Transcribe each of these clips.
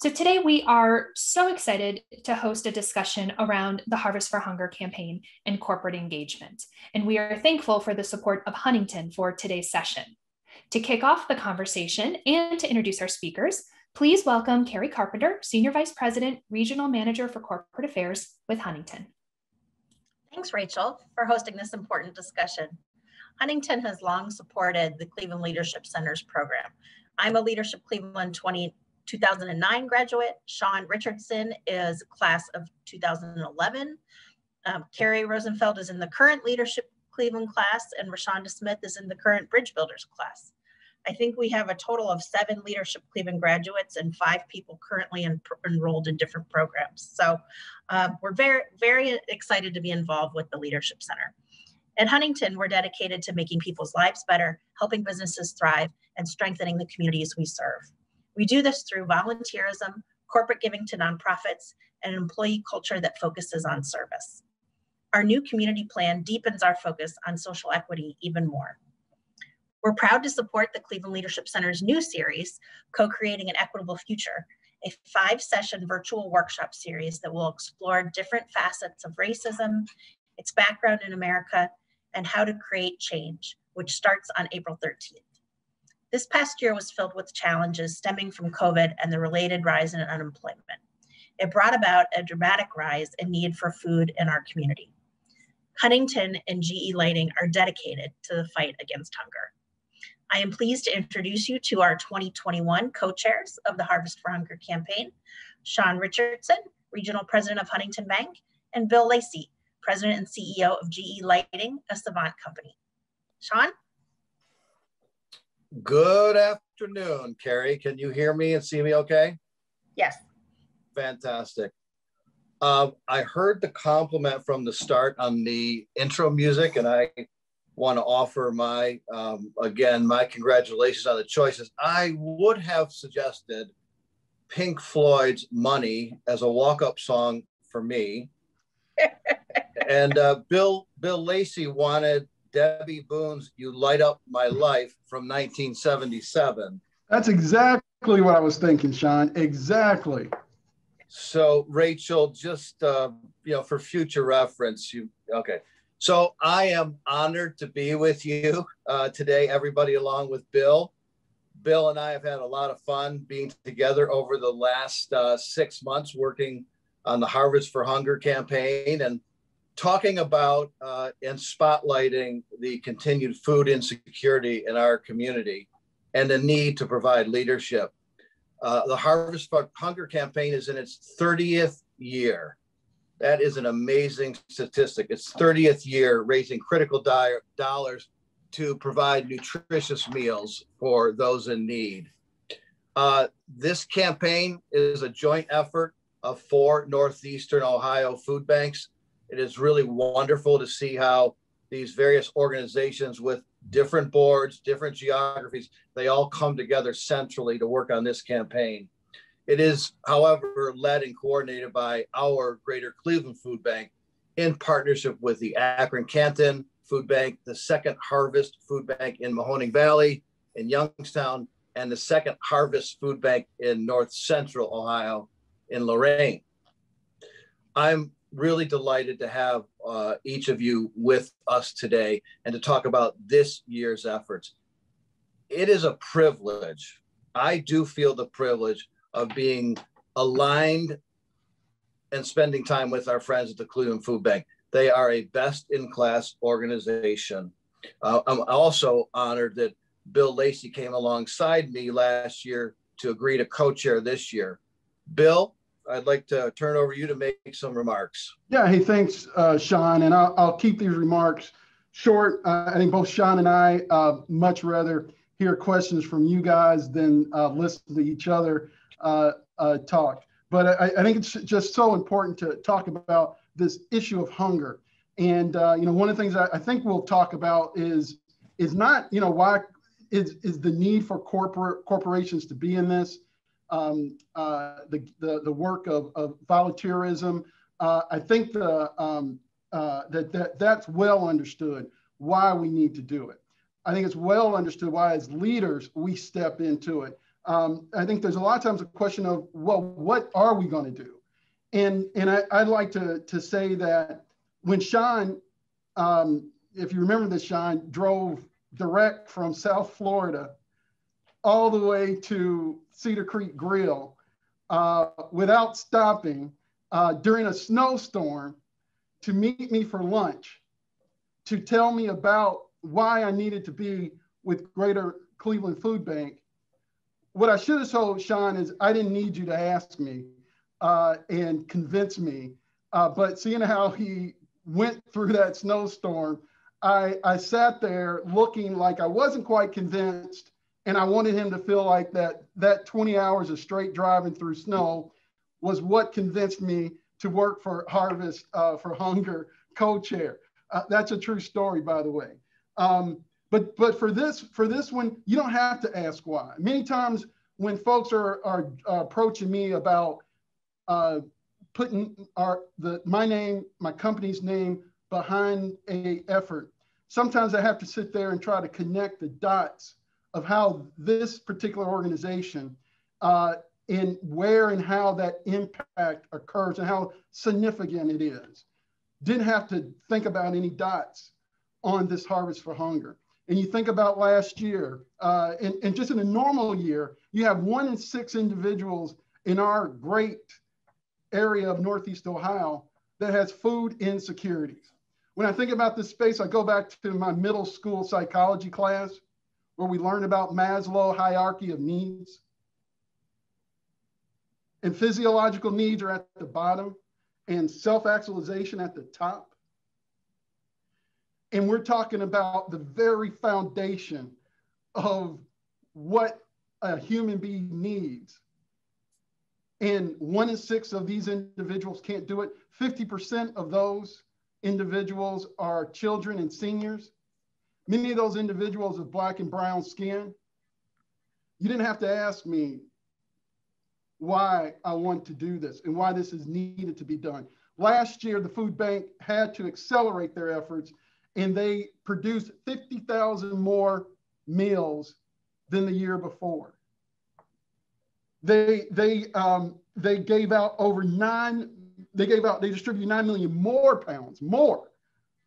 So today we are so excited to host a discussion around the Harvest for Hunger campaign and corporate engagement. And we are thankful for the support of Huntington for today's session. To kick off the conversation and to introduce our speakers, please welcome Carrie Carpenter, Senior Vice President, Regional Manager for Corporate Affairs with Huntington. Thanks, Rachel, for hosting this important discussion. Huntington has long supported the Cleveland Leadership Center's program. I'm a Leadership Cleveland 2009 graduate. Sean Richardson is class of 2011. Carrie Rosenfeld is in the current Leadership Cleveland class, and Rashonda Smith is in the current Bridge Builders class. I think we have a total of 7 Leadership Cleveland graduates and 5 people currently enrolled in different programs. So we're very, very excited to be involved with the Leadership Center. At Huntington, we're dedicated to making people's lives better, helping businesses thrive, and strengthening the communities we serve. We do this through volunteerism, corporate giving to nonprofits, and an employee culture that focuses on service. Our new community plan deepens our focus on social equity even more. We're proud to support the Cleveland Leadership Center's new series, Co-Creating an Equitable Future, a 5-session virtual workshop series that will explore different facets of racism, its background in America, and how to create change, which starts on April 13th. This past year was filled with challenges stemming from COVID and the related rise in unemployment. It brought about a dramatic rise in need for food in our community. Huntington and GE Lighting are dedicated to the fight against hunger. I am pleased to introduce you to our 2021 co-chairs of the Harvest for Hunger campaign, Sean Richardson, Regional President of Huntington Bank, and Bill Lacey, President and CEO of GE Lighting, a Savant company. Sean? Good afternoon, Carrie. Can you hear me and see me okay? Yes. Fantastic. I heard the compliment from the start on the intro music, and I want to offer my, again, my congratulations on the choices. I would have suggested Pink Floyd's Money as a walk-up song for me. And Bill Lacey wanted Debbie Boone's You Light Up My Life from 1977. That's exactly what I was thinking, Sean. Exactly. So Rachel, just, for future reference, okay. So I am honored to be with you today, everybody, along with Bill. Bill and I have had a lot of fun being together over the last 6 months working on the Harvest for Hunger campaign and talking about and spotlighting the continued food insecurity in our community and the need to provide leadership. The Harvest for Hunger campaign is in its 30th year. That is an amazing statistic. It's 30th year raising critical dollars to provide nutritious meals for those in need. This campaign is a joint effort of 4 Northeastern Ohio food banks. It is really wonderful to see how these various organizations with different boards, different geographies, they all come together centrally to work on this campaign. It is, however, led and coordinated by our Greater Cleveland Food Bank in partnership with the Akron-Canton Food Bank, the Second Harvest Food Bank in Mahoning Valley, in Youngstown, and the Second Harvest Food Bank in North Central Ohio in Lorain. I'm really delighted to have each of you with us today and to talk about this year's efforts. It is a privilege. I do feel the privilege of being aligned and spending time with our friends at the Cleveland Food Bank. They are a best-in-class organization. I'm also honored that Bill Lacey came alongside me last year to agree to co-chair this year. Bill, I'd like to turn it over to you to make some remarks. Yeah, hey, thanks, Sean. And I'll keep these remarks short. I think both Sean and I much rather hear questions from you guys than listen to each other talk. But I think it's just so important to talk about this issue of hunger. And, one of the things I think we'll talk about is not, why is the need for corporations to be in this, the work of volunteerism. I think that's well understood why we need to do it. I think it's well understood why as leaders we step into it. I think there's a lot of times a question of, well, what are we going to do? And I'd like to say that when Sean, if you remember this, Sean drove direct from South Florida all the way to Cedar Creek Grill without stopping during a snowstorm to meet me for lunch, to tell me about why I needed to be with Greater Cleveland Food Bank. What I should have told Sean is I didn't need you to ask me and convince me. But seeing how he went through that snowstorm, I sat there looking like I wasn't quite convinced, and I wanted him to feel like that 20 hours of straight driving through snow was what convinced me to work for Harvest for Hunger co-chair. That's a true story, by the way. But for this one, you don't have to ask why. Many times when folks are approaching me about putting my company's name behind a effort, sometimes I have to sit there and try to connect the dots of how this particular organization and where and how that impact occurs and how significant it is. Didn't have to think about any dots on this Harvest for Hunger. And you think about last year, and just in a normal year, you have 1 in 6 individuals in our great area of Northeast Ohio that has food insecurities. When I think about this space, I go back to my middle school psychology class where we learned about Maslow hierarchy of needs. And physiological needs are at the bottom and self-actualization at the top. And we're talking about the very foundation of what a human being needs. And 1 in 6 of these individuals can't do it. 50% of those individuals are children and seniors. Many of those individuals have Black and brown skin. You didn't have to ask me why I want to do this and why this is needed to be done. Last year, the food bank had to accelerate their efforts, and they produced 50,000 more meals than the year before. They gave out they distributed 9 million more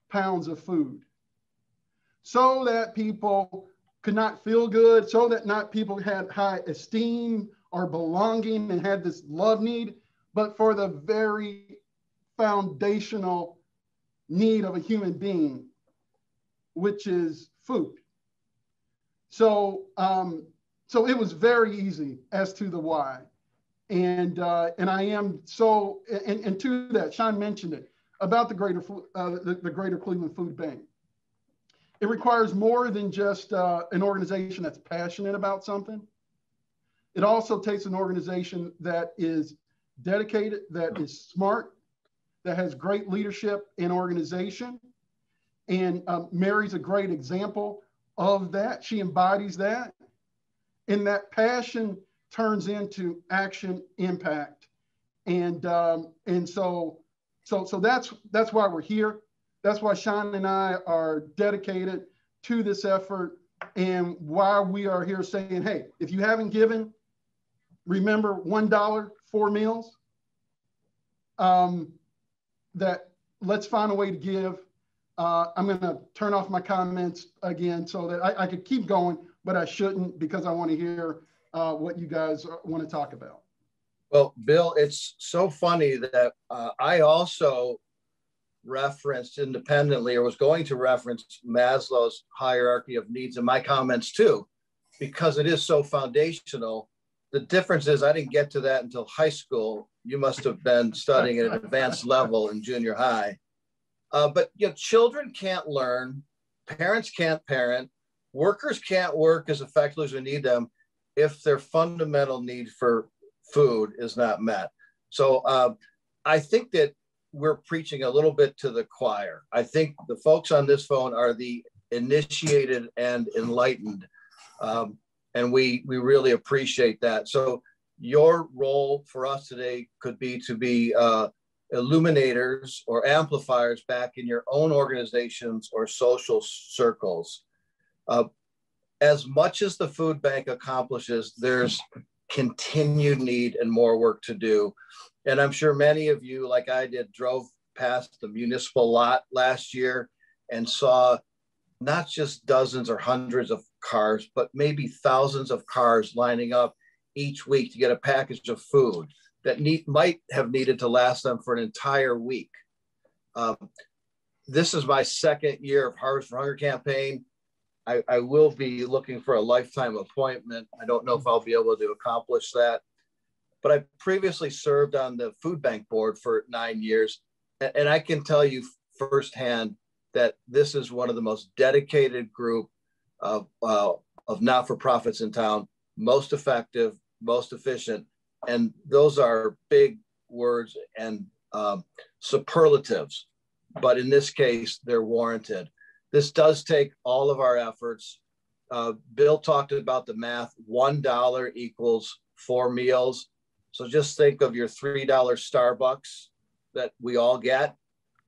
pounds of food so that people could not feel good, so that not people had high esteem or belonging and had this love need, but for the very foundational need of a human being, which is food. So it was very easy as to the why. And I am so, and to that, Sean mentioned it, about the Greater Cleveland Food Bank. It requires more than just an organization that's passionate about something. It also takes an organization that is dedicated, that is smart, that has great leadership and organization. And Mary's a great example of that. She embodies that. And that passion turns into action impact. And so that's why we're here. That's why Sean and I are dedicated to this effort, and why we are here saying, hey, if you haven't given, remember $1, 4 meals, that let's find a way to give. I'm gonna turn off my comments again so that I could keep going, but I shouldn't, because I wanna hear what you guys wanna talk about. Well, Bill, it's so funny that I also referenced independently, or was going to reference Maslow's hierarchy of needs in my comments too, because it is so foundational. The difference is I didn't get to that until high school. You must have been studying at an advanced level in junior high. But you know, children can't learn, parents can't parent, workers can't work as effectively as we need them if their fundamental need for food is not met. So I think that we're preaching a little bit to the choir. I think the folks on this phone are the initiated and enlightened. And we really appreciate that. So your role for us today could be to be illuminators or amplifiers back in your own organizations or social circles. as much as the food bank accomplishes, there's continued need and more work to do. And I'm sure many of you, like I did, drove past the municipal lot last year and saw not just dozens or hundreds of cars, but maybe thousands of cars lining up each week to get a package of food that might have needed to last them for an entire week. This is my second year of Harvest for Hunger campaign. I will be looking for a lifetime appointment. I don't know if I'll be able to accomplish that, but I previously served on the food bank board for 9 years. And I can tell you firsthand that this is one of the most dedicated group of not-for-profits in town, most effective, most efficient. And those are big words and superlatives, but in this case, they're warranted. This does take all of our efforts. Bill talked about the math, $1 equals 4 meals. So just think of your $3 Starbucks that we all get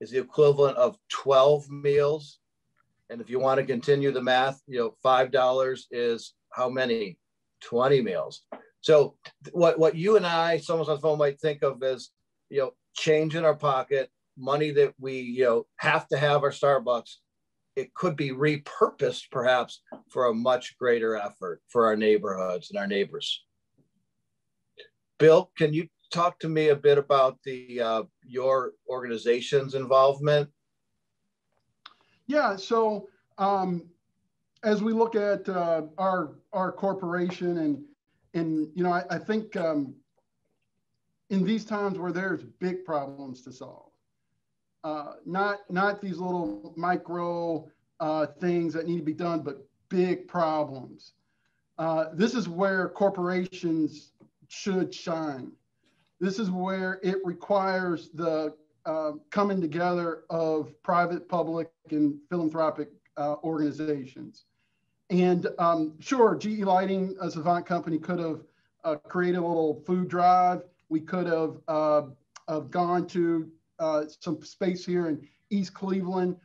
is the equivalent of 12 meals. And if you want to continue the math, $5 is how many? 20 meals. So what you and I, someone on the phone might think of as, change in our pocket, money that we, have to have our Starbucks, it could be repurposed perhaps for a much greater effort for our neighborhoods and our neighbors. Bill, can you talk to me a bit about your organization's involvement? Yeah, so as we look at our corporation and I think in these times where there's big problems to solve, not these little micro things that need to be done, but big problems. This is where corporations should shine. This is where it requires the coming together of private, public, and philanthropic organizations. And sure, GE Lighting, a Savant company, could have created a little food drive. We could have gone to some space here in East Cleveland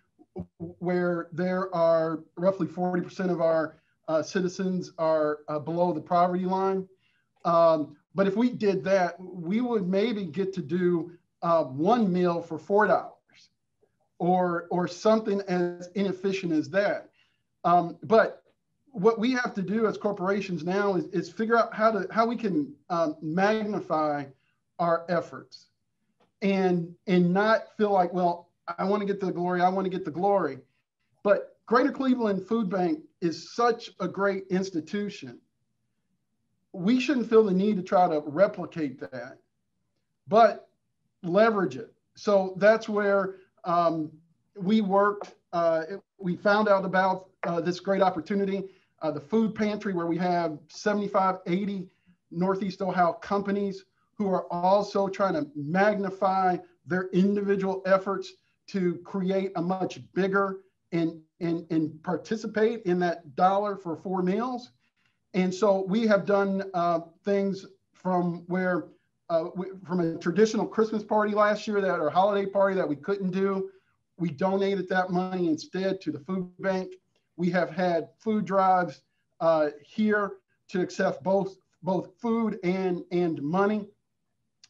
where there are roughly 40% of our citizens are below the poverty line. But if we did that, we would maybe get to do one meal for $4 or something as inefficient as that. But what we have to do as corporations now is figure out how we can magnify our efforts and not feel like, well, I want to get the glory. But Greater Cleveland Food Bank is such a great institution. We shouldn't feel the need to try to replicate that, but leverage it. So that's where we worked. We found out about this great opportunity, the food pantry, where we have 75, 80 Northeast Ohio companies who are also trying to magnify their individual efforts to create a much bigger and participate in that dollar for 4 meals. And so we have done things from where, from a traditional Christmas party last year or holiday party that we couldn't do, we donated that money instead to the food bank. We have had food drives here to accept both food and money.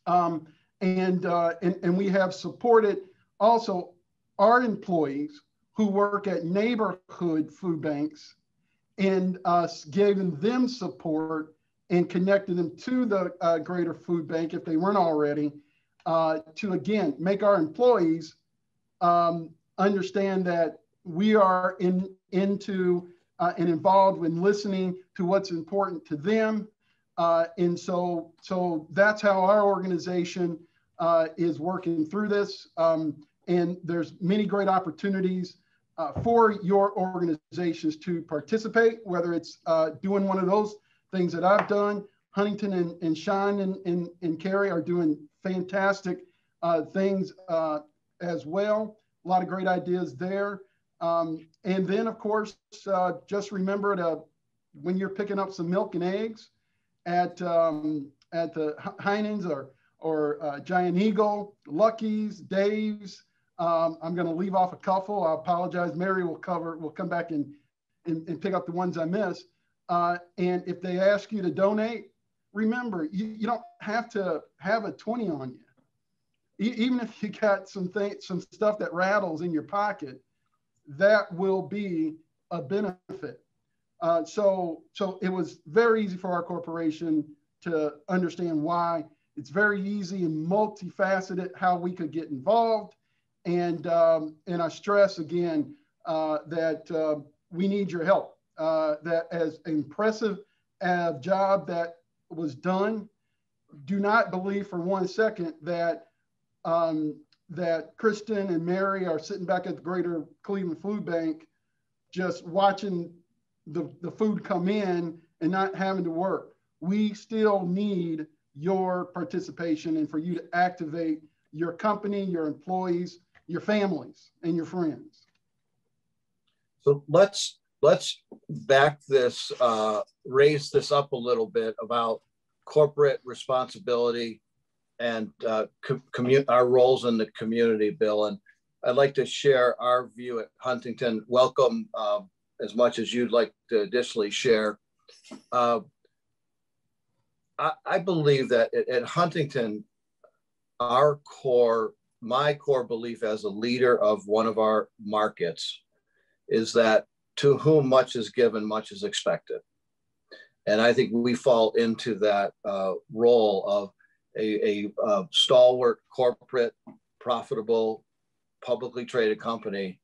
And we have supported also our employees who work at neighborhood food banks and giving them support and connecting them to the greater food bank if they weren't already, to again make our employees understand that we are into and involved when listening to what's important to them. And so that's how our organization is working through this. And there's many great opportunities for your organizations to participate, whether it's doing one of those things that I've done. Huntington and Sean and Carrie are doing fantastic things as well. A lot of great ideas there. And then, of course, just remember to, when you're picking up some milk and eggs at the Heinen's or Giant Eagle, Lucky's, Dave's. I'm going to leave off a couple. I apologize. Mary will come back and and pick up the ones I miss. And if they ask you to donate, remember, you don't have to have a 20 on you. Even if you got some stuff that rattles in your pocket, that will be a benefit. So it was very easy for our corporation to understand why. It's very easy and multifaceted how we could get involved. And I stress again that we need your help. That as impressive a job that was done, do not believe for 1 second that that Kristen and Mary are sitting back at the Greater Cleveland Food Bank just watching the food come in and not having to work. We still need your participation and for you to activate your company, your employees, your families, and your friends. So let's back this, raise this up a little bit about corporate responsibility and our roles in the community, Bill. And I'd like to share our view at Huntington. Welcome as much as you'd like to additionally share. I believe that at Huntington, my core belief as a leader of one of our markets is that to whom much is given, much is expected. And I think we fall into that role of a stalwart, corporate, profitable, publicly traded company.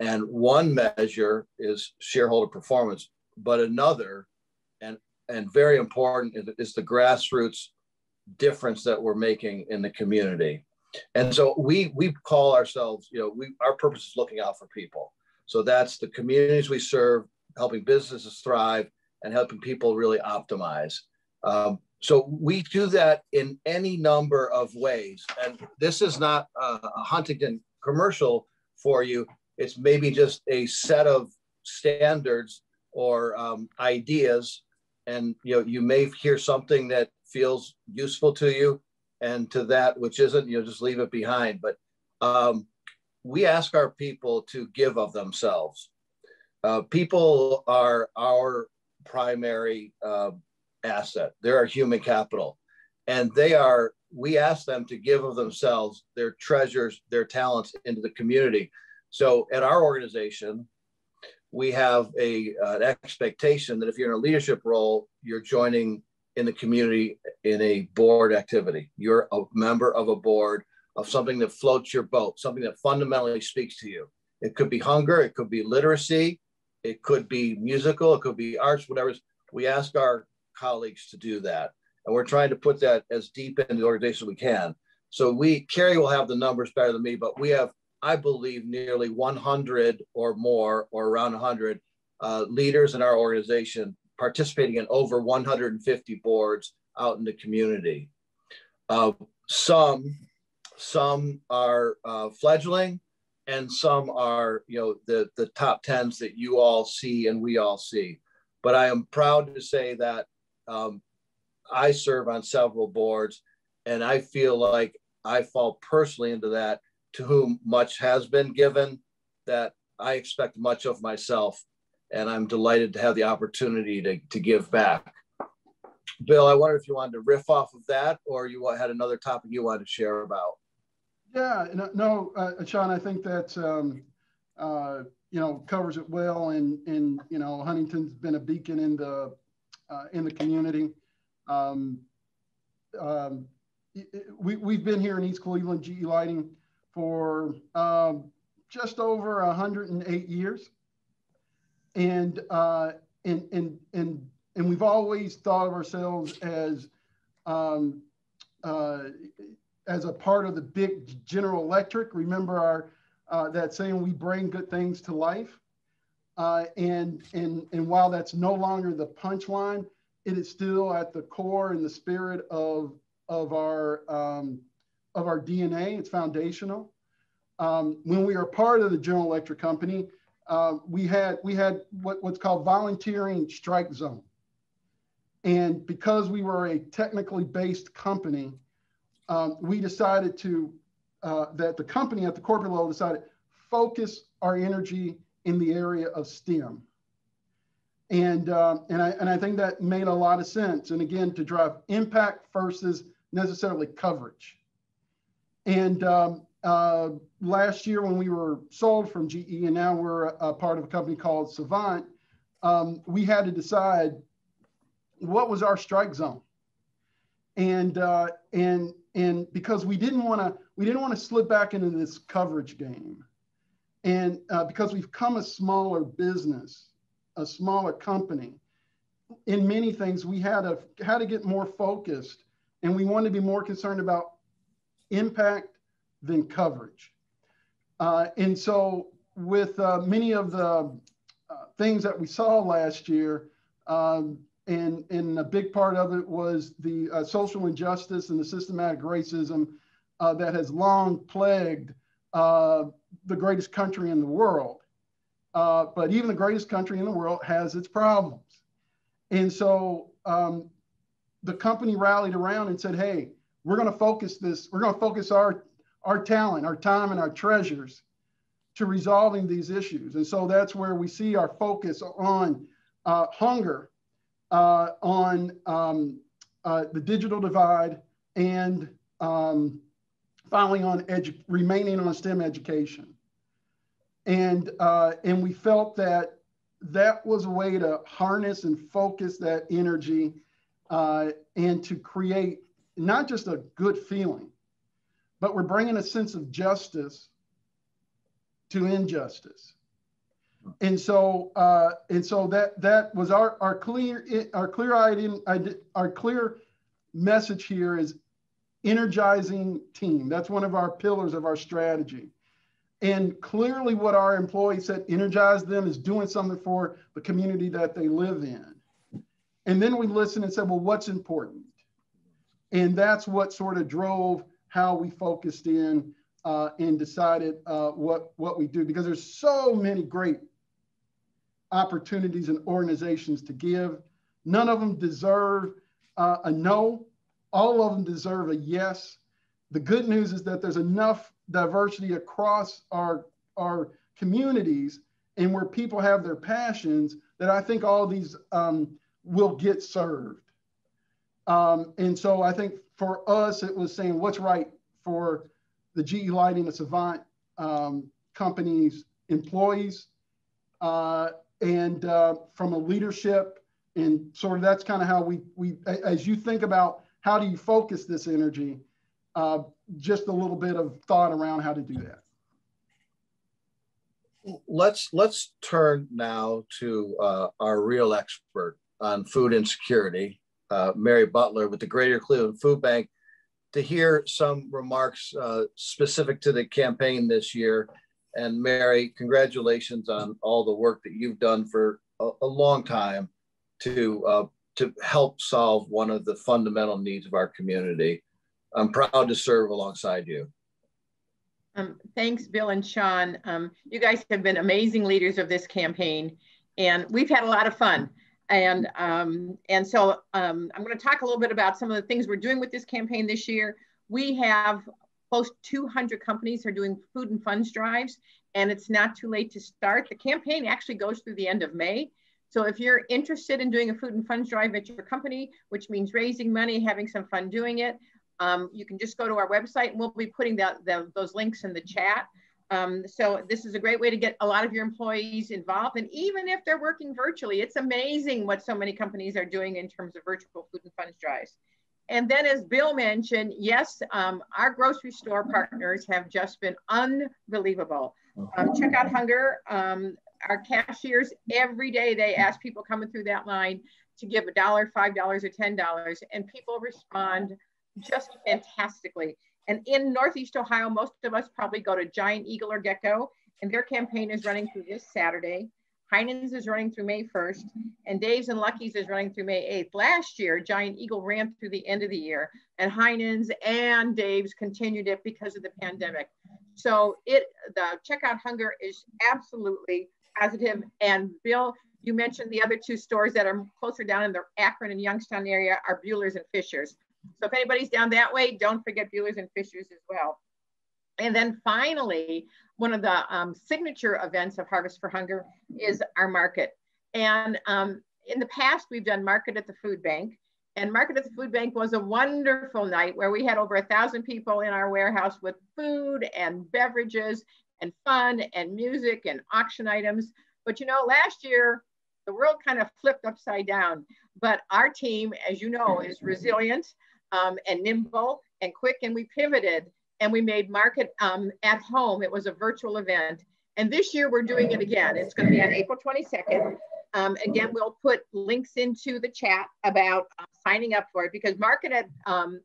And one measure is shareholder performance, but another, and very important, is the grassroots difference that we're making in the community. And so we call ourselves, our purpose is looking out for people. So that's the communities we serve, helping businesses thrive, and helping people really optimize. So we do that in any number of ways. And this is not a Huntington commercial for you. It's maybe just a set of standards or ideas. And you may hear something that feels useful to you, and to that which isn't, just leave it behind. But we ask our people to give of themselves. People are our primary asset. They're our human capital. And we ask them to give of themselves, their treasures, their talents into the community. So at our organization, we have an expectation that if you're in a leadership role, you're joining in the community in a board activity. You're a member of a board of something that floats your boat, something that fundamentally speaks to you. It could be hunger, it could be literacy, it could be musical, it could be arts, whatever. We ask our colleagues to do that. And we're trying to put that as deep into the organization as we can. So Carrie will have the numbers better than me, but we have, I believe, nearly 100 or more, or around 100 leaders in our organization participating in over 150 boards out in the community. Some are fledgling, and some are, the top 10s that you all see and we all see. But I am proud to say that I serve on several boards, and I feel like I fall personally into that, to whom much has been given, that I expect much of myself, and I'm delighted to have the opportunity to give back. Bill, I wonder if you wanted to riff off of that, or you had another topic you wanted to share about. Yeah, no, Sean, I think that covers it well, and Huntington's been a beacon in the community. We've been here in East Cleveland, GE Lighting, for just over 108 years, and we've always thought of ourselves as a part of the big General Electric. Remember that saying, we bring good things to life, and while that's no longer the punchline, it is still at the core and the spirit of our DNA. It's foundational. When we were part of the General Electric company, we had what's called volunteering strike zone. And because we were a technically based company, we decided that the company at the corporate level decided focus our energy in the area of STEM. And I think that made a lot of sense. And again, to drive impact versus necessarily coverage. And last year when we were sold from GE and now we're a part of a company called Savant, we had to decide what was our strike zone. And because we didn't want to slip back into this coverage game. And because we've become a smaller business, a smaller company, in many things we had to get more focused, and we wanted to be more concerned about impact than coverage. And so with many of the things that we saw last year, and a big part of it was the social injustice and the systematic racism that has long plagued the greatest country in the world. But even the greatest country in the world has its problems. And so the company rallied around and said, hey, we're going to focus our talent, our time, and our treasures to resolving these issues. And so that's where we see our focus on hunger, on the digital divide, and finally on remaining on STEM education. And we felt that was a way to harness and focus that energy and to create not just a good feeling, but we're bringing a sense of justice to injustice. And so that was our clear message here is energizing team. That's one of our pillars of our strategy. And clearly what our employees said energized them is doing something for the community that they live in. And then we listened and said, well, what's important? And that's what sort of drove how we focused in and decided what we do, because there's so many great opportunities and organizations to give. None of them deserve a no. All of them deserve a yes. The good news is that there's enough diversity across our communities and where people have their passions that I think all of these will get served. And so I think for us, it was saying what's right for the GE Lighting and Savant companies, employees, and from a leadership, and sort of that's kind of how we as you think about how do you focus this energy, just a little bit of thought around how to do that. Let's turn now to our real expert on food insecurity, Mary Butler with the Greater Cleveland Food Bank, to hear some remarks specific to the campaign this year. And Mary, congratulations on all the work that you've done for a long time to help solve one of the fundamental needs of our community. I'm proud to serve alongside you. Thanks, Bill and Sean. You guys have been amazing leaders of this campaign, and we've had a lot of fun. And so I'm going to talk a little bit about some of the things we're doing with this campaign this year. We have close to 200 companies are doing food and funds drives, and it's not too late to start. The campaign actually goes through the end of May. So if you're interested in doing a food and funds drive at your company, which means raising money, having some fun doing it, you can just go to our website, and we'll be putting those links in the chat. So this is a great way to get a lot of your employees involved. And even if they're working virtually, it's amazing what so many companies are doing in terms of virtual food and funds drives. And then as Bill mentioned, yes, our grocery store partners have just been unbelievable. Check Out Hunger, our cashiers, every day they ask people coming through that line to give $1, $5, or $10, and people respond just fantastically. And in Northeast Ohio, most of us probably go to Giant Eagle or Gecko, and their campaign is running through this Saturday. Heinen's is running through May 1st, and Dave's and Lucky's is running through May 8th. Last year, Giant Eagle ran through the end of the year, and Heinen's and Dave's continued it because of the pandemic. So the Check Out Hunger is absolutely positive. And Bill, you mentioned the other two stores that are closer down in the Akron and Youngstown area are Buehler's and Fisher's. So if anybody's down that way, don't forget Buehler's and Fisher's as well. And then finally, one of the signature events of Harvest for Hunger is our market. And in the past, we've done Market at the Food Bank. And Market at the Food Bank was a wonderful night where we had over 1,000 people in our warehouse with food and beverages and fun and music and auction items. But you know, last year, the world kind of flipped upside down. But our team, as you know, is resilient and nimble and quick, and we pivoted and we made Market at home. It was a virtual event. And this year we're doing it again. It's going to be on April 22nd. Again, we'll put links into the chat about signing up for it, because Market at Home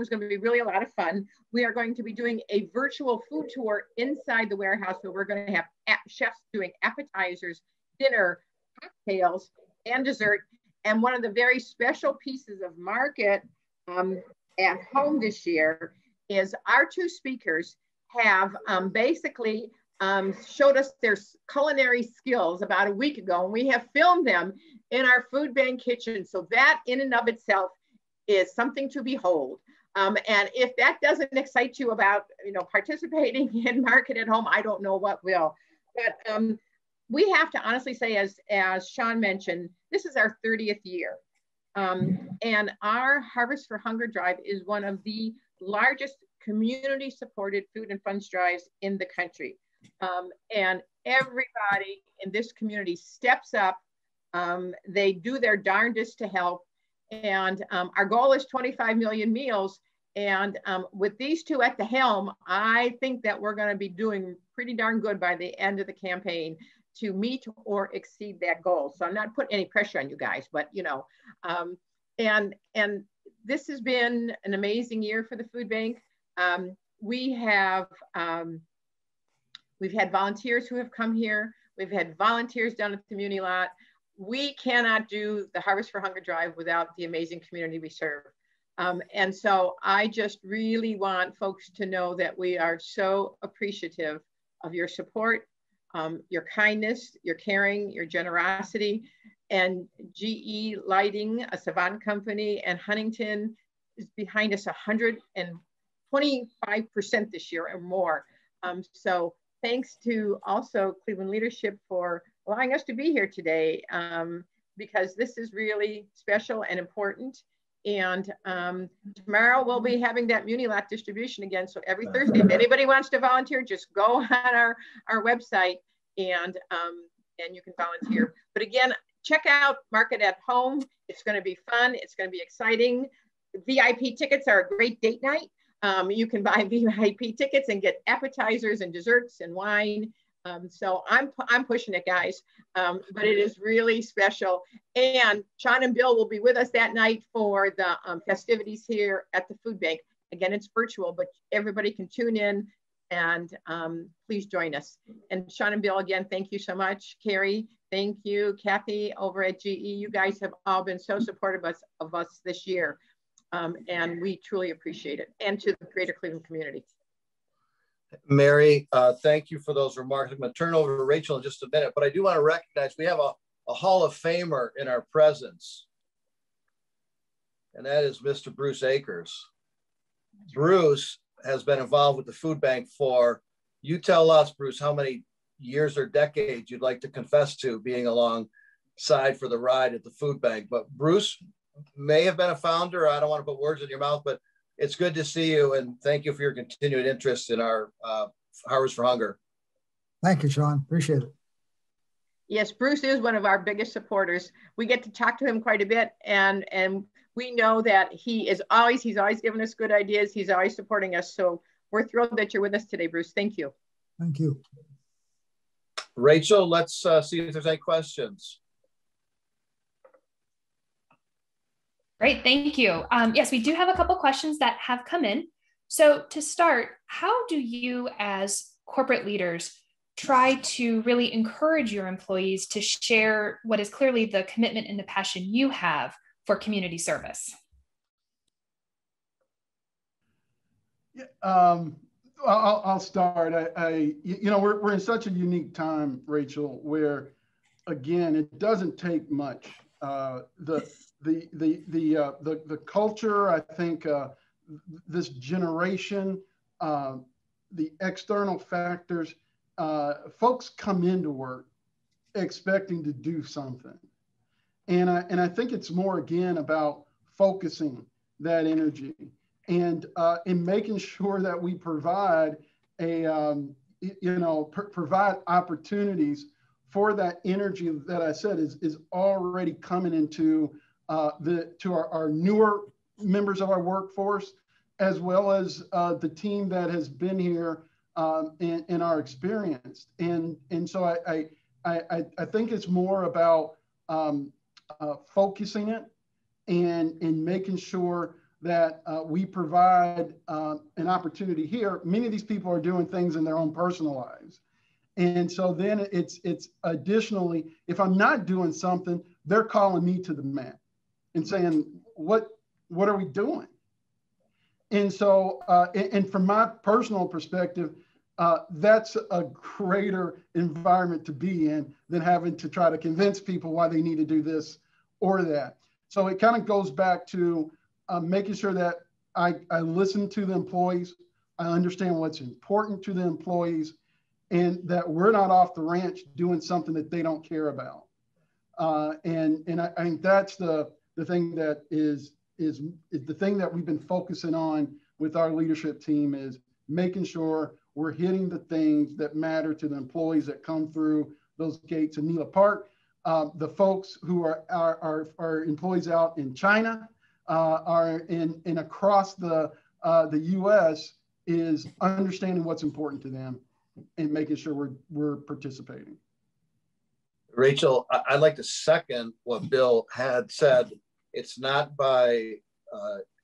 is going to be really a lot of fun. We are going to be doing a virtual food tour inside the warehouse, where we're going to have chefs doing appetizers, dinner, cocktails, and dessert. And one of the very special pieces of Market at Home this year is our two speakers have basically showed us their culinary skills about a week ago, and we have filmed them in our food bank kitchen. So that in and of itself is something to behold. And if that doesn't excite you about, you know, participating in Market at Home, I don't know what will. But we have to honestly say, as Sean mentioned, this is our 30th year. And our Harvest for Hunger drive is one of the largest community supported food and funds drives in the country. And everybody in this community steps up. They do their darndest to help. And our goal is 25 million meals. And with these two at the helm, I think that we're going to be doing pretty darn good by the end of the campaign to meet or exceed that goal. So I'm not putting any pressure on you guys, but you know, and this has been an amazing year for the food bank. We've had volunteers who have come here. We've had volunteers down at the community lot. We cannot do the Harvest for Hunger drive without the amazing community we serve. And so I just really want folks to know that we are so appreciative of your support, your kindness, your caring, your generosity. And GE Lighting, a Savant company, and Huntington is behind us 125% this year or more. So thanks to also Cleveland leadership for allowing us to be here today, because this is really special and important. And tomorrow we'll be having that Muni Lot distribution again. So every Thursday, if anybody wants to volunteer, just go on our website and you can volunteer. But again, check out Market at Home. It's going to be fun. It's going to be exciting. VIP tickets are a great date night. You can buy VIP tickets and get appetizers and desserts and wine. So I'm pushing it, guys. But it is really special. And Sean and Bill will be with us that night for the festivities here at the food bank. Again, it's virtual, but everybody can tune in, and please join us. And Sean and Bill, again, thank you so much. Carrie, thank you. Kathy over at GE, you guys have all been so supportive of us this year. And we truly appreciate it. And to the greater Cleveland community. Mary, thank you for those remarks. I'm going to turn over to Rachel in just a minute, but I do want to recognize we have a Hall of Famer in our presence, and that is Mr. Bruce Akers. Bruce has been involved with the food bank for, you tell us, Bruce, how many years or decades you'd like to confess to being alongside for the ride at the food bank. But Bruce may have been a founder. I don't want to put words in your mouth, but it's good to see you, and thank you for your continued interest in our Harvest for Hunger. Thank you, Sean. Appreciate it. Yes, Bruce is one of our biggest supporters. We get to talk to him quite a bit, and we know that he's always giving us good ideas. He's always supporting us. So we're thrilled that you're with us today, Bruce. Thank you. Thank you. Rachel, let's see if there's any questions. Great, thank you. Yes, we do have a couple questions that have come in. So to start, how do you as corporate leaders try to really encourage your employees to share what is clearly the commitment and the passion you have for community service? Yeah, I'll start. You know, we're in such a unique time, Rachel, where again, it doesn't take much. The culture, I think, this generation, the external factors, folks come into work expecting to do something. And I think it's more, again, about focusing that energy and in making sure that we provide provide opportunities for that energy that I said is already coming into our newer members of our workforce, as well as the team that has been here and are experienced. And so I think it's more about focusing it and making sure that we provide an opportunity here. Many of these people are doing things in their own personal lives. And so then it's additionally, if I'm not doing something, they're calling me to the mat and saying, what are we doing? And so, and from my personal perspective, that's a greater environment to be in than having to try to convince people why they need to do this or that. So it kind of goes back to making sure that I listen to the employees, I understand what's important to the employees, and that we're not off the ranch doing something that they don't care about. And I think that's the thing that is the thing that we've been focusing on with our leadership team, is making sure we're hitting the things that matter to the employees that come through those gates in Nela Park. The folks who are employees out in China are in across the U.S. is understanding what's important to them and making sure we're participating. Rachel, I'd like to second what Bill had said. It's not by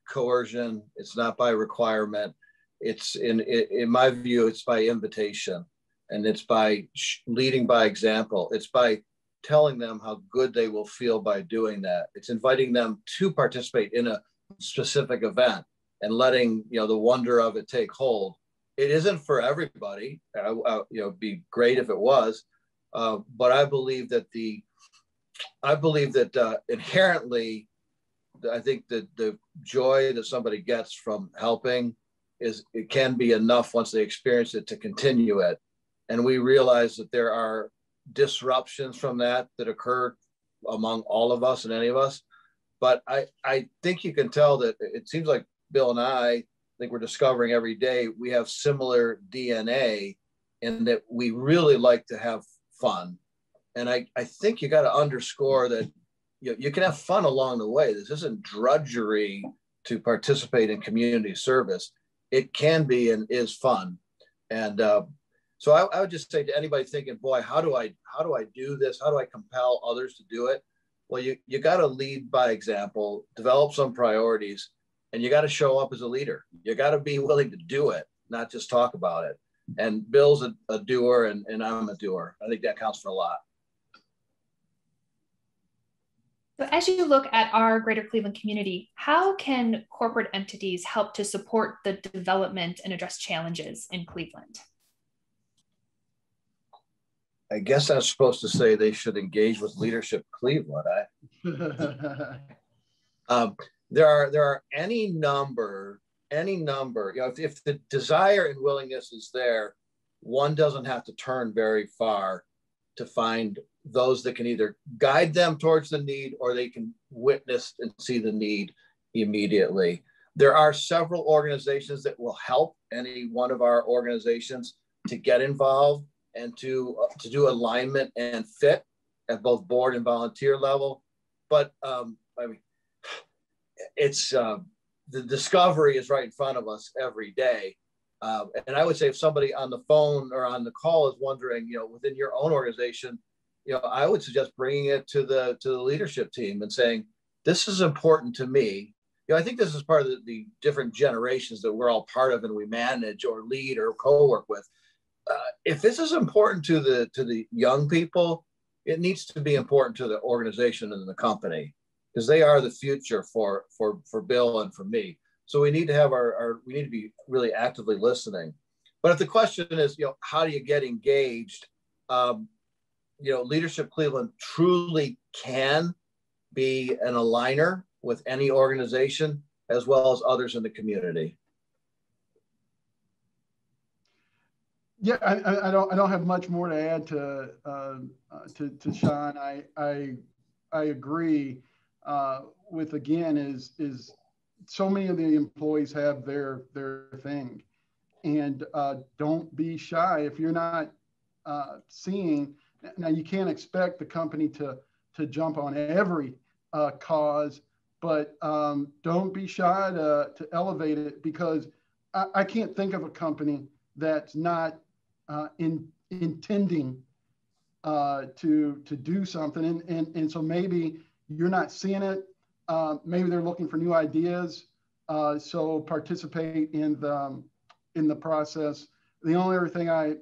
coercion. It's not by requirement. It's in my view, it's by invitation, and it's by leading by example. It's by telling them how good they will feel by doing that. It's inviting them to participate in a specific event and letting the wonder of it take hold. It isn't for everybody. It'd be great if it was, but I believe that inherently, I think that the joy that somebody gets from helping it can be enough once they experience it to continue it. And we realize that there are disruptions from that occur among all of us and any of us. But I think you can tell that it seems like Bill and I think we're discovering every day we have similar DNA in that we really like to have fun. And I think you got to underscore that you can have fun along the way. This isn't drudgery to participate in community service. It can be and is fun. And so I would just say to anybody thinking, boy, how do I do this? How do I compel others to do it? Well, you got to lead by example, develop some priorities, and you got to show up as a leader. You got to be willing to do it, not just talk about it. And Bill's a doer and I'm a doer. I think that counts for a lot. So as you look at our greater Cleveland community, how can corporate entities help to support the development and address challenges in Cleveland? I guess I'm supposed to say they should engage with Leadership Cleveland. There are any number, if the desire and willingness is there, one doesn't have to turn very far to find those that can either guide them towards the need or they can witness and see the need immediately. There are several organizations that will help any one of our organizations to get involved and to do alignment and fit at both board and volunteer level. But it's the discovery is right in front of us every day. And I would say if somebody on the phone or on the call is wondering, within your own organization, I would suggest bringing it to the leadership team and saying, this is important to me. I think this is part of the different generations that we're all part of and we manage or lead or co-work with. If this is important to the young people, it needs to be important to the organization and the company, because they are the future for Bill and for me. So we need to have we need to be really actively listening. But if the question is, how do you get engaged? Leadership Cleveland truly can be an aligner with any organization as well as others in the community. Yeah, I don't have much more to add to Sean. I agree with, again, is so many of the employees have their thing, and don't be shy if you're not seeing. Now, you can't expect the company to jump on every cause, but don't be shy to elevate it, because I can't think of a company that's not intending to do something, and so maybe you're not seeing it. Maybe they're looking for new ideas, so participate in the process. The only other thing a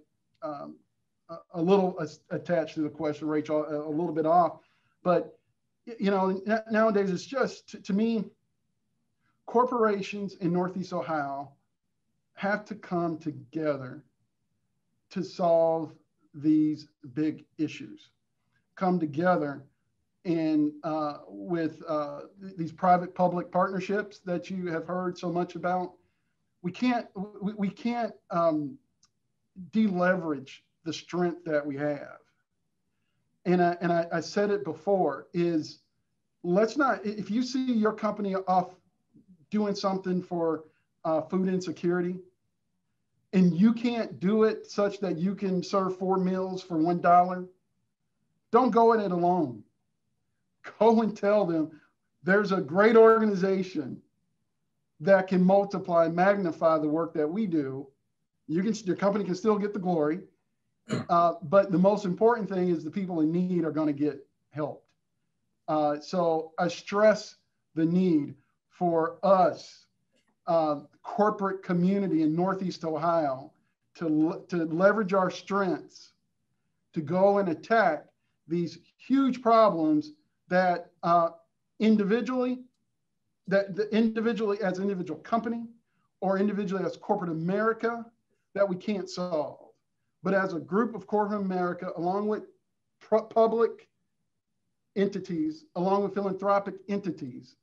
little attached to the question, Rachel, a little bit off, but nowadays it's just, to me, corporations in Northeast Ohio have to come together to solve these big issues. Come together and with these private-public partnerships that you have heard so much about. We can't deleverage the strength that we have. And I said it before, is let's not, if you see your company off doing something for food insecurity, and you can't do it such that you can serve 4 meals for $1, don't go at it alone. Go and tell them there's a great organization that can multiply and magnify the work that we do. Your company can still get the glory, but the most important thing is the people in need are going to get helped. So I stress the need for us, corporate community in Northeast Ohio, to leverage our strengths to go and attack these huge problems that individually as individual company or individually as corporate America that we can't solve. But as a group of corporate America, along with public entities, along with philanthropic entities,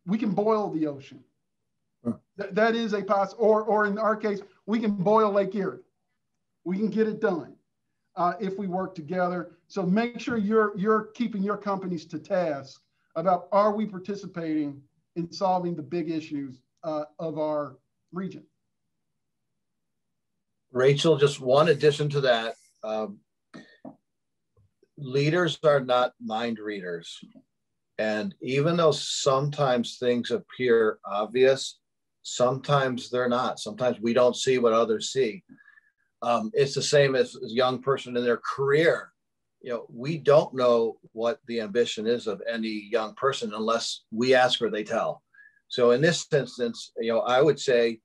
we can boil the ocean. That is a or in our case, we can boil Lake Erie. We can get it done if we work together. So make sure you're keeping your companies to task about, are we participating in solving the big issues of our region? Rachel, just one addition to that. Leaders are not mind readers. And even though sometimes things appear obvious, sometimes they're not. Sometimes we don't see what others see. It's the same as a young person in their career. We don't know what the ambition is of any young person unless we ask or they tell. So in this instance, I would say,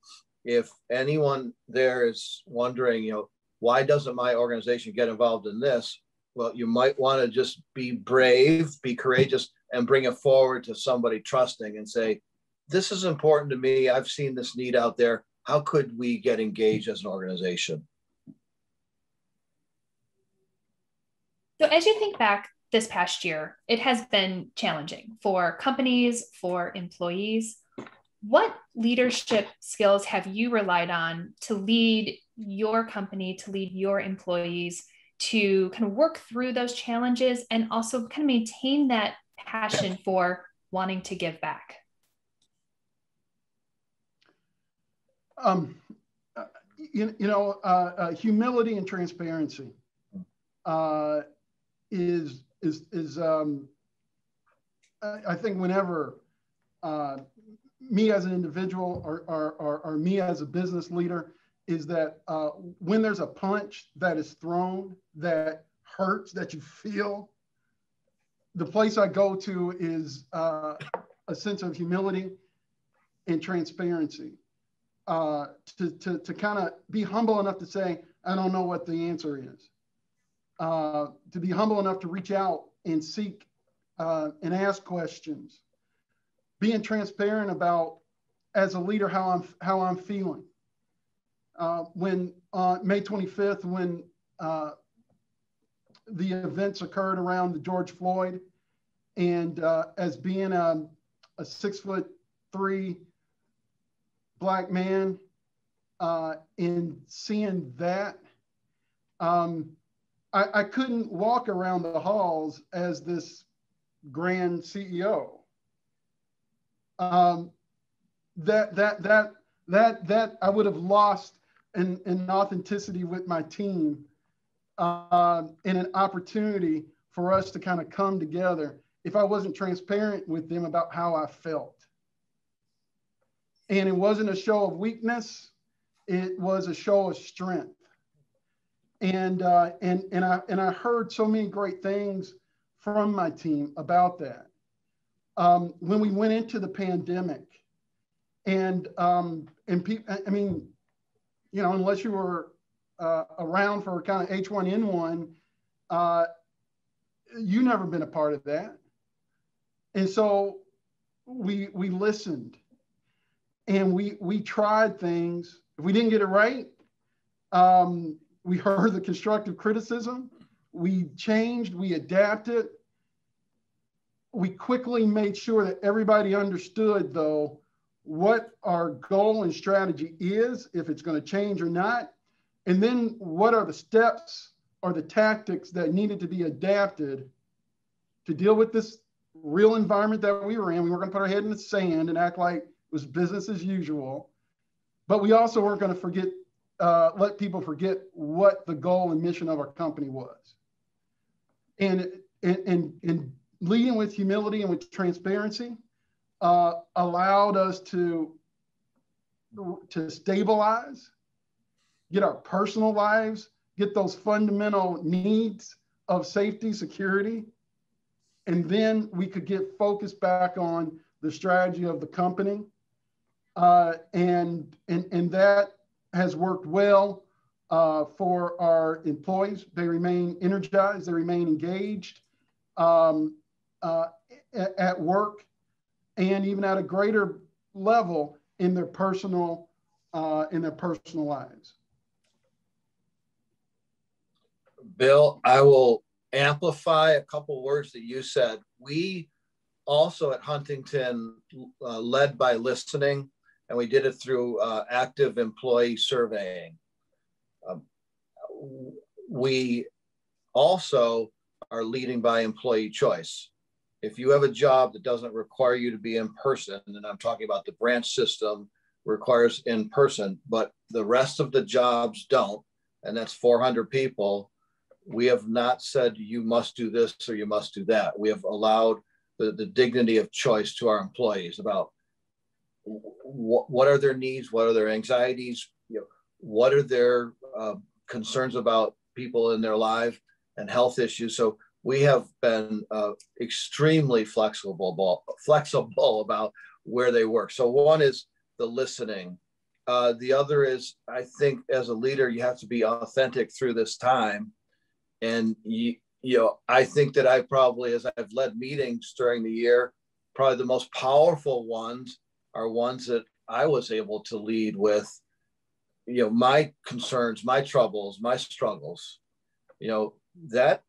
if anyone there is wondering, why doesn't my organization get involved in this? Well, you might want to just be brave, be courageous, and bring it forward to somebody trusting and say, this is important to me. I've seen this need out there. How could we get engaged as an organization? So as you think back this past year, it has been challenging for companies, for employees. What leadership skills have you relied on to lead your company, to lead your employees, to kind of work through those challenges and also kind of maintain that passion for wanting to give back? Humility and transparency is I think whenever me as an individual or me as a business leader, is that when there's a punch that is thrown that hurts, that you feel, the place I go to is a sense of humility and transparency, to kind of be humble enough to say, I don't know what the answer is, to be humble enough to reach out and seek and ask questions, being transparent about, as a leader, how I'm feeling. When on May 25th, when the events occurred around the George Floyd, and as being a 6'3" Black man, in seeing that, I couldn't walk around the halls as this grand CEO. That I would have lost an authenticity with my team, and an opportunity for us to kind of come together if I wasn't transparent with them about how I felt. And it wasn't a show of weakness, it was a show of strength. And I heard so many great things from my team about that. When we went into the pandemic, and people, I mean, you know, unless you were around for kind of H1N1, you never been a part of that. And so we listened, and we tried things. If we didn't get it right, we heard the constructive criticism. We changed, we adapted. We quickly made sure that everybody understood, though, what our goal and strategy is, if it's going to change or not, and then what are the steps or the tactics that needed to be adapted to deal with this real environment that we were in. We weren't going to put our head in the sand and act like it was business as usual, but we also weren't going to forget, let people forget what the goal and mission of our company was. And leading with humility and with transparency allowed us to stabilize, get our personal lives, get those fundamental needs of safety, security, and then we could get focused back on the strategy of the company. And that has worked well for our employees. They remain energized, they remain engaged at work, and even at a greater level in their personal lives. Bill, I will amplify a couple words that you said. We also at Huntington led by listening, and we did it through active employee surveying. We also are leading by employee choice. If you have a job that doesn't require you to be in person, and I'm talking about the branch system requires in person, but the rest of the jobs don't, and that's 400 people, we have not said you must do this or you must do that. We have allowed the dignity of choice to our employees about what are their needs, what are their anxieties, you know, what are their concerns about people in their life and health issues. So we have been extremely flexible about where they work. So one is the listening. The other is, I think as a leader, you have to be authentic through this time. And you know, I think that I probably, as I've led meetings during the year, probably the most powerful ones are ones that I was able to lead with, you know, my concerns, my troubles, my struggles. You know, that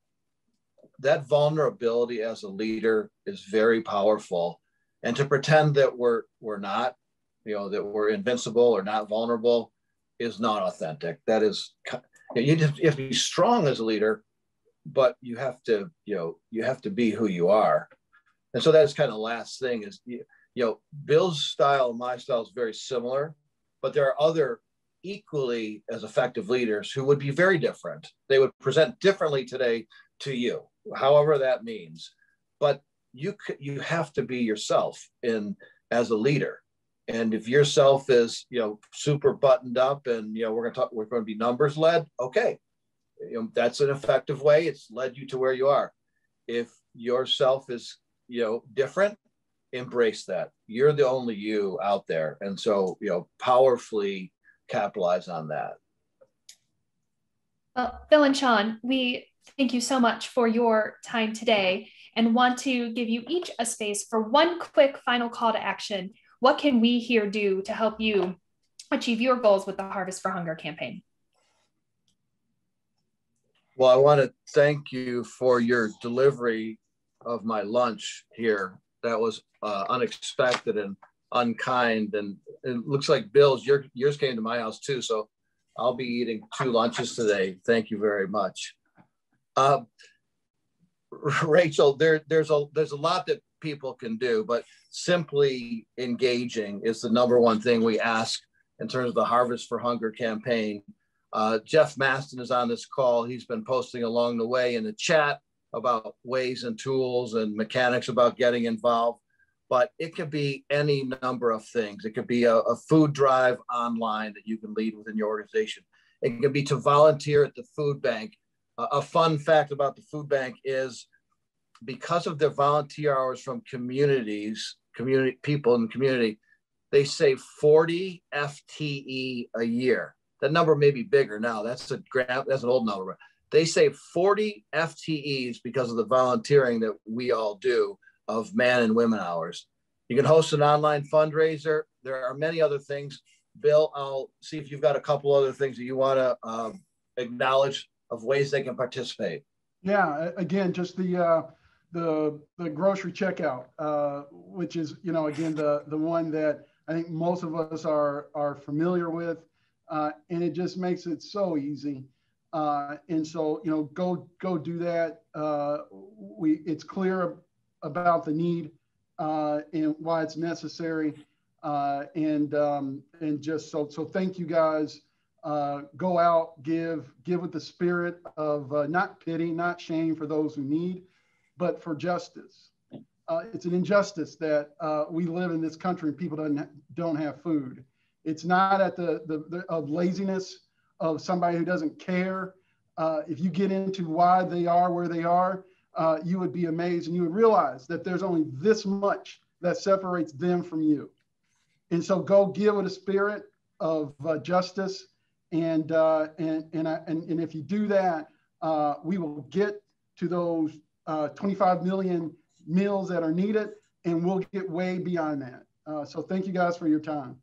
vulnerability as a leader is very powerful. And to pretend that we're not, you know, that we're invincible or not vulnerable is not authentic. That is, you have to be strong as a leader, but you have to, you know, you have to be who you are. And so that's kind of the last thing is, you know, Bill's style and my style is very similar, but there are other equally as effective leaders who would be very different. They would present differently today to you, however that means. But you have to be yourself as a leader. And if yourself is, you know, super buttoned up and, you know, we're going to be numbers led, okay, you know, that's an effective way. It's led you to where you are. If yourself is, you know, different, embrace that. You're the only you out there. And so, you know, powerfully capitalize on that. Well, Bill and Sean, we thank you so much for your time today and want to give you each a space for one quick final call to action. What can we here do to help you achieve your goals with the Harvest for Hunger campaign? Well, I want to thank you for your delivery of my lunch here. That was unexpected and unkind. And it looks like Bill's, yours came to my house too. So I'll be eating 2 lunches today. Thank you very much. Rachel, there's a lot that people can do, but simply engaging is the #1 thing we ask in terms of the Harvest for Hunger campaign. Jeff Maston is on this call. He's been posting along the way in the chat about ways and tools and mechanics about getting involved, but it could be any number of things. It could be a food drive online that you can lead within your organization. It can be to volunteer at the food bank. A fun fact about the food bank is because of their volunteer hours from community people in the community, they save 40 FTE a year. That number may be bigger now. That's an old number. They save 40 FTEs because of the volunteering that we all do of man and women hours. You can host an online fundraiser. There are many other things. Bill, I'll see if you've got a couple other things that you want to acknowledge of ways they can participate. Yeah, again, just the grocery checkout, which is, again, the one that I think most of us are familiar with, and it just makes it so easy. And so, go do that. It's clear about the need and why it's necessary. And just so thank you guys. Go out, give with the spirit of not pity, not shame for those who need, but for justice. It's an injustice that we live in this country and people don't have food. It's not at the of laziness of somebody who doesn't care. If you get into why they are where they are, you would be amazed and you would realize that there's only this much that separates them from you. And so go give with a spirit of justice. And if you do that, we will get to those 25 million meals that are needed, and we'll get way beyond that. So thank you guys for your time.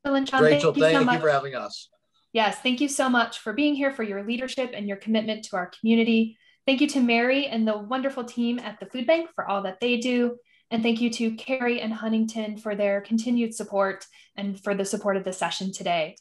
Bill and Sean, Rachel, thank you so much for having us. Yes, thank you so much for being here, for your leadership and your commitment to our community. Thank you to Mary and the wonderful team at the food bank for all that they do. And thank you to Carrie and Huntington for their continued support and for the support of the session today.